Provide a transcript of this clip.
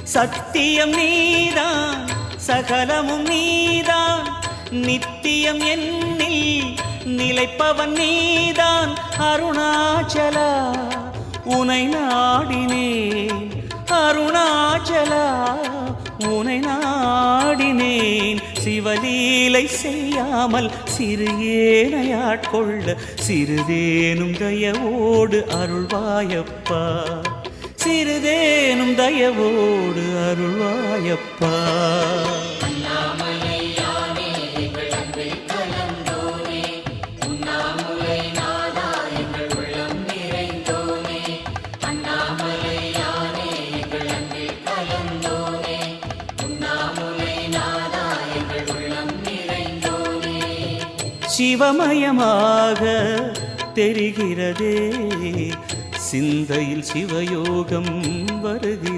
சத்தியம் நீதான் சகலமும் நீதான் நித்தியம் என்னில் நிலைப்பவன் நீதான் அருணாச்சலா உனை நாடினேன் அருணாச்சலா உனை நாடினேன் சிவலீலை செய்யாமல் சிறு ஏனையாட்கொள்ள சிறிதேனும் தயவோடு அருள்வாயப்பா சிறிதேனும் தயவோடு அருள்வாயப்பா சிவமயமாக தெரிகிறதே சிந்தையில் சிவயோகம் வருகிறது